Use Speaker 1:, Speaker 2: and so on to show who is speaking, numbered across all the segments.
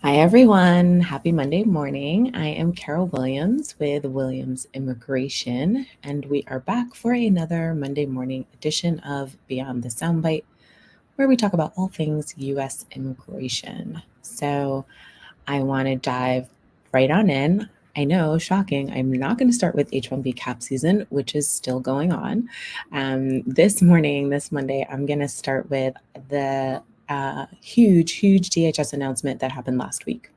Speaker 1: Hi, everyone. Happy Monday morning. I am Carol Williams with Williams Immigration, and we are back for another Monday morning edition of Beyond the Soundbite, where we talk about all things U.S. immigration. So I want to dive right on in. I know, shocking, I'm not going to start with H-1B cap season, which is still going on. This Monday, I'm going to start with the huge DHS announcement that happened last week.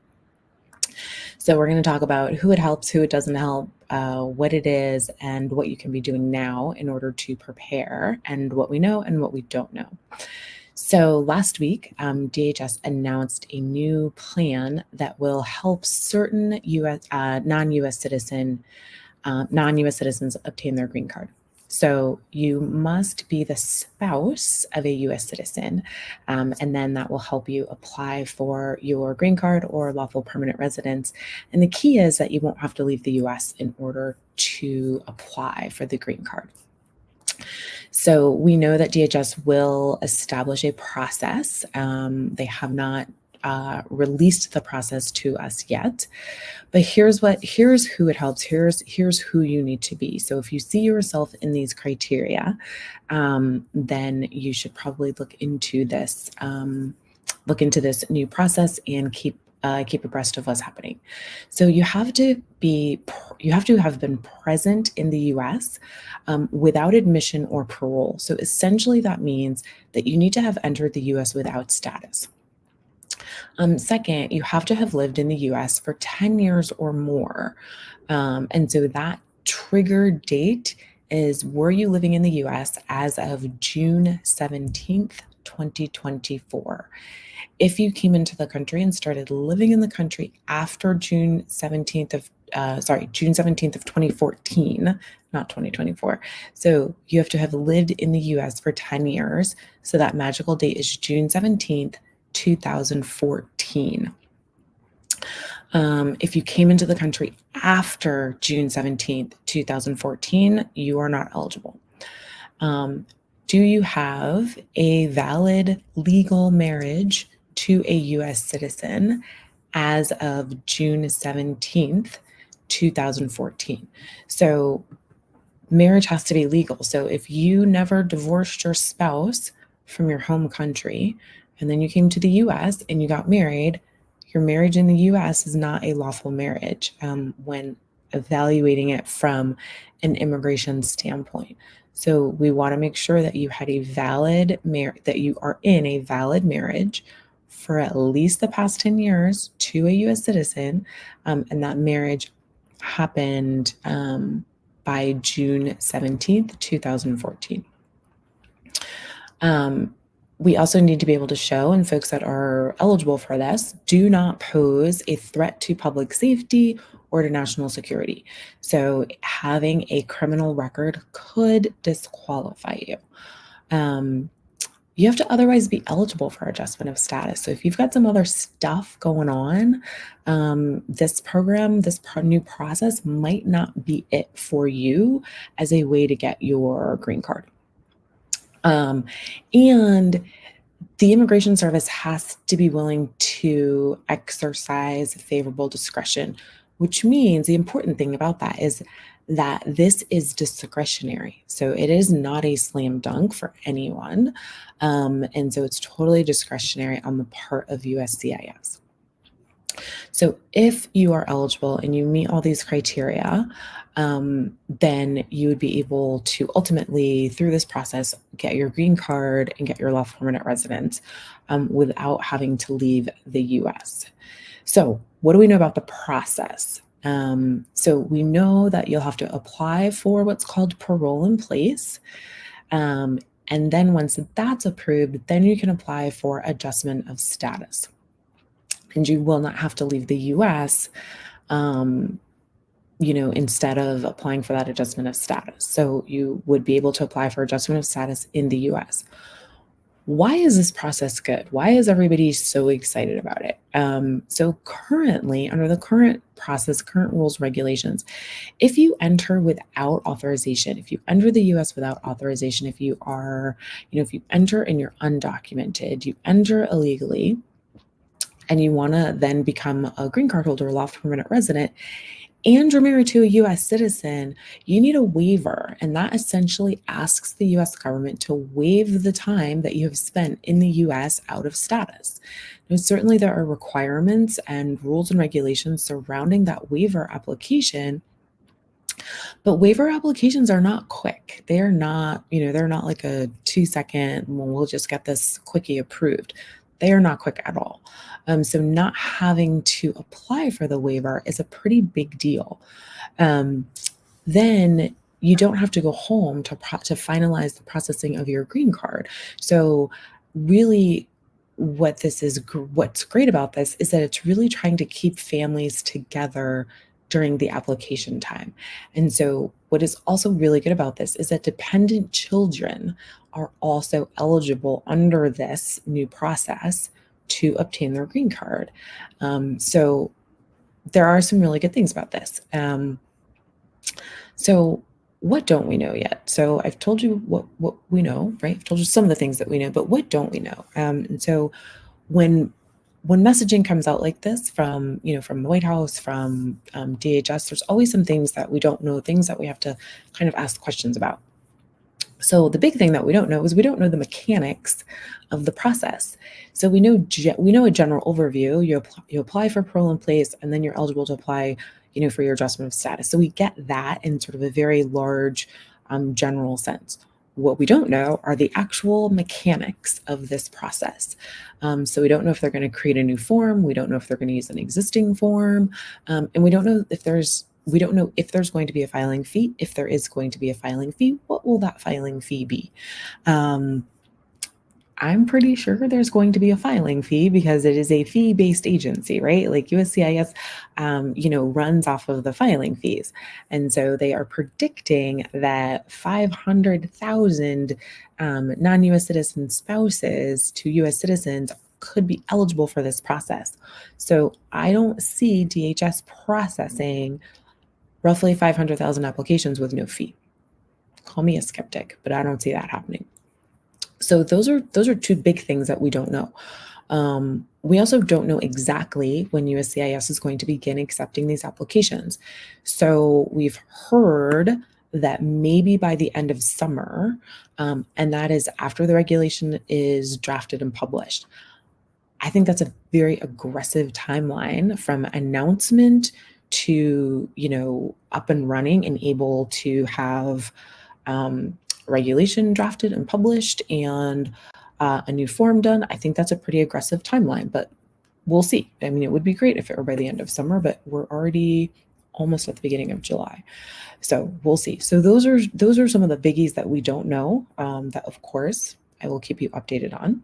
Speaker 1: So we're going to talk about who it helps, who it doesn't help, what it is, and what you can be doing now in order to prepare, and what we know and what we don't know. So last week, DHS announced a new plan that will help certain non-U.S. citizens obtain their green card. So you must be the spouse of a U.S. citizen, and then that will help you apply for your green card or lawful permanent residence. And the key is that you won't have to leave the U.S. in order to apply for the green card. So we know that DHS will establish a process. They have not released the process to us yet, but here's who it helps. Here's who you need to be. So if you see yourself in these criteria, then you should probably look into this new process and keep abreast of what's happening. So you have to have been present in the U.S. Without admission or parole. So essentially that means that you need to have entered the U.S. without status. Second, you have to have lived in the U.S. for 10 years or more. And so that trigger date is, were you living in the U.S. as of June 17th, 2024? If you came into the country and started living in the country after June 17th of 2014, not 2024. So you have to have lived in the U.S. for 10 years. So that magical date is June 17th, 2014. If you came into the country after June 17th, 2014, you are not eligible. Do you have a valid legal marriage to a U.S. citizen as of June 17th, 2014? So marriage has to be legal. So if you never divorced your spouse from your home country, and then you came to the U.S. and you got married, your marriage in the U.S. is not a lawful marriage when evaluating it from an immigration standpoint. So we want to make sure that you had that you are in a valid marriage for at least the past 10 years to a U.S. citizen, and that marriage happened by June 17th, 2014. We also need to be able to show, and folks that are eligible for this, do not pose a threat to public safety or to national security. So having a criminal record could disqualify you. You have to otherwise be eligible for adjustment of status. So if you've got some other stuff going on, this new process might not be it for you as a way to get your green card. And the Immigration Service has to be willing to exercise favorable discretion, which means the important thing about that is that this is discretionary. So it is not a slam dunk for anyone. And so it's totally discretionary on the part of USCIS. So if you are eligible and you meet all these criteria, then you would be able to ultimately, through this process, get your green card and get your lawful permanent residence without having to leave the U.S. So what do we know about the process? So we know that you'll have to apply for what's called parole in place. And then once that's approved, then you can apply for adjustment of status. And you will not have to leave the U.S., instead of applying for that adjustment of status. So you would be able to apply for adjustment of status in the U.S. Why is this process good? Why is everybody so excited about it? So currently, under the current process, current rules, regulations, if you enter without authorization, if you enter the U.S. without authorization, if you enter and you're undocumented, you enter illegally, and you want to then become a green card holder, lawful permanent resident, and you're married to a US citizen, you need a waiver. And that essentially asks the US government to waive the time that you have spent in the US out of status. Now, certainly there are requirements and rules and regulations surrounding that waiver application, but waiver applications are not quick. They are not, they're not like a 2-second, well, we'll just get this quickie approved. They are not quick at all. So not having to apply for the waiver is a pretty big deal. Then you don't have to go home to finalize the processing of your green card. So really what's great about this is that it's really trying to keep families together during the application time. And so what is also really good about this is that dependent children are also eligible under this new process to obtain their green card. So there are some really good things about this. So what don't we know yet? So I've told you what we know, right? I've told you some of the things that we know, but what don't we know? And so when messaging comes out like this from the White House, from DHS, there's always some things that we don't know, things that we have to kind of ask questions about. So the big thing that we don't know is we don't know the mechanics of the process. So we know a general overview. You apply for parole in place, and then you're eligible to apply, for your adjustment of status. So we get that in sort of a very large, general sense. What we don't know are the actual mechanics of this process. So we don't know if they're going to create a new form. We don't know if they're going to use an existing form, and we don't know if there's going to be a filing fee. If there is going to be a filing fee, what will that filing fee be? I'm pretty sure there's going to be a filing fee because it is a fee-based agency, right? Like USCIS, runs off of the filing fees. And so they are predicting that 500,000 non-US citizen spouses to US citizens could be eligible for this process. So I don't see DHS processing roughly 500,000 applications with no fee. Call me a skeptic, but I don't see that happening. So those are two big things that we don't know. We also don't know exactly when USCIS is going to begin accepting these applications. So we've heard that maybe by the end of summer, and that is after the regulation is drafted and published. I think that's a very aggressive timeline from announcement to, up and running and able to have regulation drafted and published and a new form done. I think that's a pretty aggressive timeline, but we'll see. I mean, it would be great if it were by the end of summer, but we're already almost at the beginning of July. So we'll see. So those are some of the biggies that we don't know, that of course I will keep you updated on.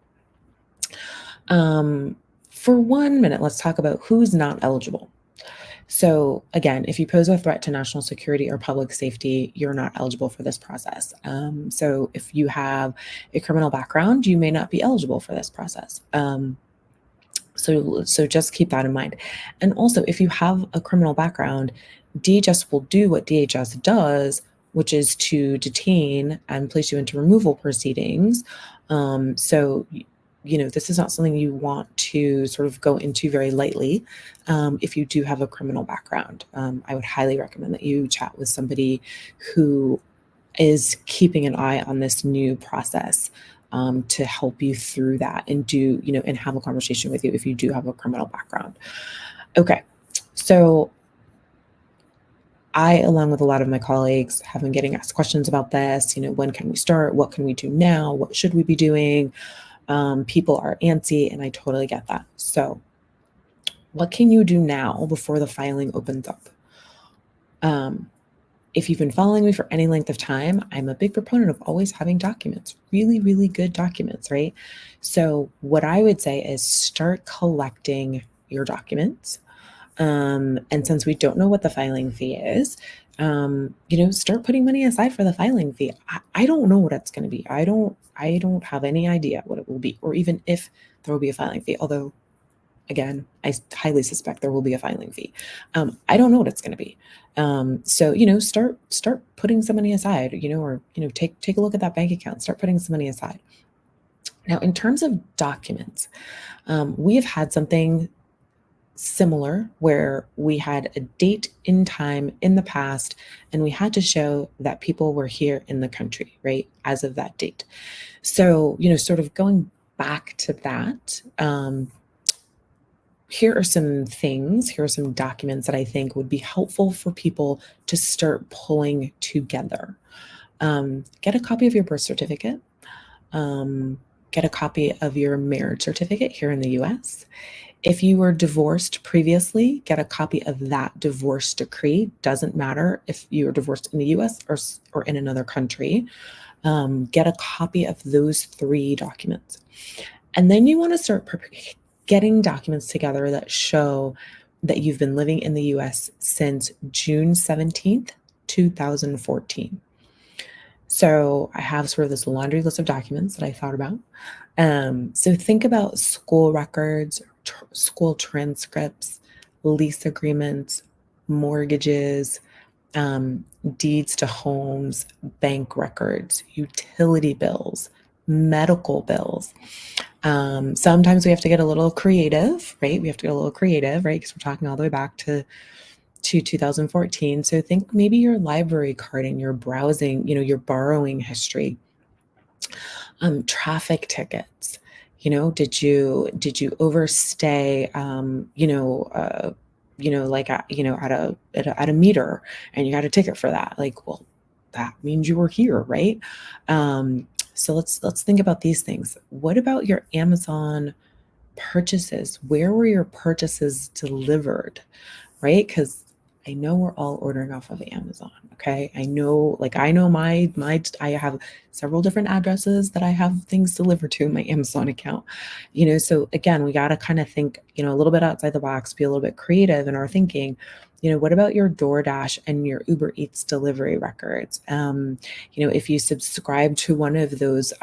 Speaker 1: For 1 minute, let's talk about who's not eligible. So again, if you pose a threat to national security or public safety, you're not eligible for this process. So if you have a criminal background, you may not be eligible for this process. So just keep that in mind. And also, if you have a criminal background, DHS will do what DHS does, which is to detain and place you into removal proceedings. So this is not something you want to sort of go into very lightly. If you do have a criminal background, I would highly recommend that you chat with somebody who is keeping an eye on this new process, to help you through that and and have a conversation with you if you do have a criminal background. Okay. So I, along with a lot of my colleagues, have been getting asked questions about this. When can we start? What can we do now? What should we be doing? People are antsy, and I totally get that. So what can you do now before the filing opens up? If you've been following me for any length of time, I'm a big proponent of always having documents, really, really good documents, right? So what I would say is start collecting your documents. And since we don't know what the filing fee is, start putting money aside for the filing fee. I don't know what it's going to be. I don't have any idea what it will be, or even if there will be a filing fee. Although, again, I highly suspect there will be a filing fee. I don't know what it's going to be. So start putting some money aside. Or take a look at that bank account. Start putting some money aside. Now, in terms of documents, we have had something similar, where we had a date in time in the past and we had to show that people were here in the country, right, as of that date. So, sort of going back to that, here are some documents that I think would be helpful for people to start pulling together. Get a copy of your birth certificate. Get a copy of your marriage certificate here in the US. If you were divorced previously, get a copy of that divorce decree. Doesn't matter if you were divorced in the US or in another country. Get a copy of those 3 documents. And then you want to start getting documents together that show that you've been living in the US since June 17th, 2014. So I have sort of this laundry list of documents that I thought about. So think about school records, school transcripts, lease agreements, mortgages, deeds to homes, bank records, utility bills, medical bills. Sometimes we have to get a little creative, right? We have to get a little creative, right? Because we're talking all the way back to 2014. So think maybe your library card and your browsing, your borrowing history, traffic tickets. Did you overstay? Like at a meter, and you got a ticket for that. Like, well, that means you were here, right? So let's think about these things. What about your Amazon purchases? Where were your purchases delivered, right? Because I know we're all ordering off of Amazon. Okay. I know I have several different addresses that I have things delivered to in my Amazon account. So again, we got to kind of think, a little bit outside the box, be a little bit creative in our thinking. What about your DoorDash and your Uber Eats delivery records? If you subscribe to one of those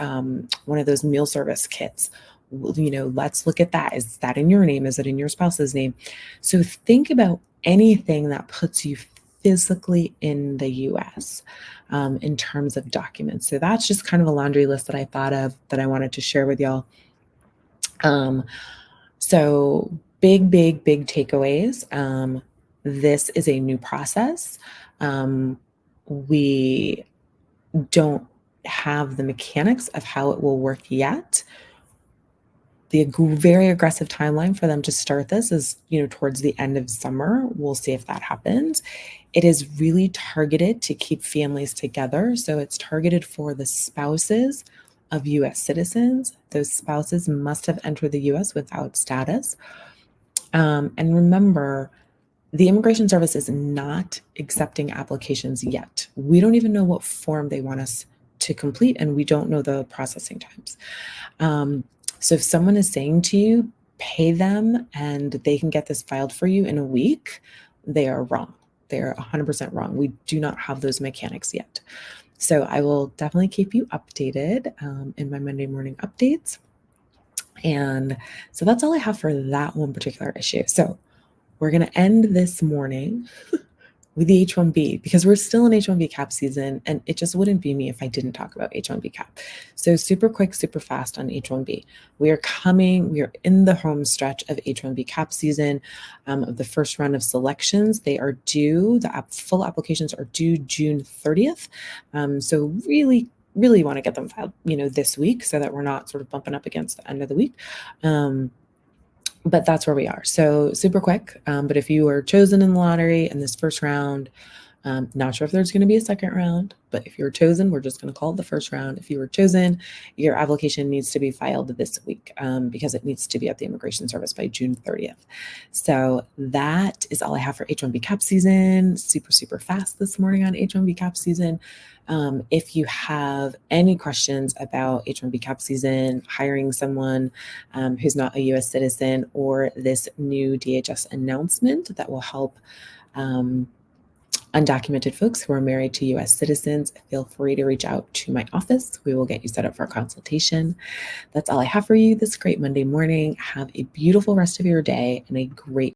Speaker 1: meal service kits, let's look at that. Is that in your name? Is it in your spouse's name? So think about anything that puts you physically in the US in terms of documents. So that's just kind of a laundry list that I thought of that I wanted to share with y'all. So big takeaways. This is a new process. We don't have the mechanics of how it will work yet. The very aggressive timeline for them to start this is, towards the end of summer. We'll see if that happens. It is really targeted to keep families together. So it's targeted for the spouses of US citizens. Those spouses must have entered the US without status. And remember, the Immigration Service is not accepting applications yet. We don't even know what form they want us to complete, and we don't know the processing times. So if someone is saying to you, pay them and they can get this filed for you in a week, they are wrong. They're 100% wrong. We do not have those mechanics yet. So I will definitely keep you updated in my Monday morning updates. And so that's all I have for that one particular issue. So we're going to end this morning with the H-1B, because we're still in H-1B cap season, and it just wouldn't be me if I didn't talk about H-1B cap. So super quick, super fast on H-1B. We are in the home stretch of H-1B cap season, of the first round of selections. They are due, full applications are due June 30th. So really want to get them filed, this week, so that we're not sort of bumping up against the end of the week. But that's where we are. So super quick. But if you were chosen in the lottery in this first round, not sure if there's going to be a second round, but if you're chosen, we're just going to call it the first round. If you were chosen, your application needs to be filed this week because it needs to be at the Immigration Service by June 30th. So that is all I have for H-1B cap season. Super fast this morning on H-1B cap season. If you have any questions about H-1B cap season, hiring someone who's not a U.S. citizen, or this new DHS announcement that will help undocumented folks who are married to U.S. citizens, feel free to reach out to my office. We will get you set up for a consultation. That's all I have for you this great Monday morning. Have a beautiful rest of your day and a great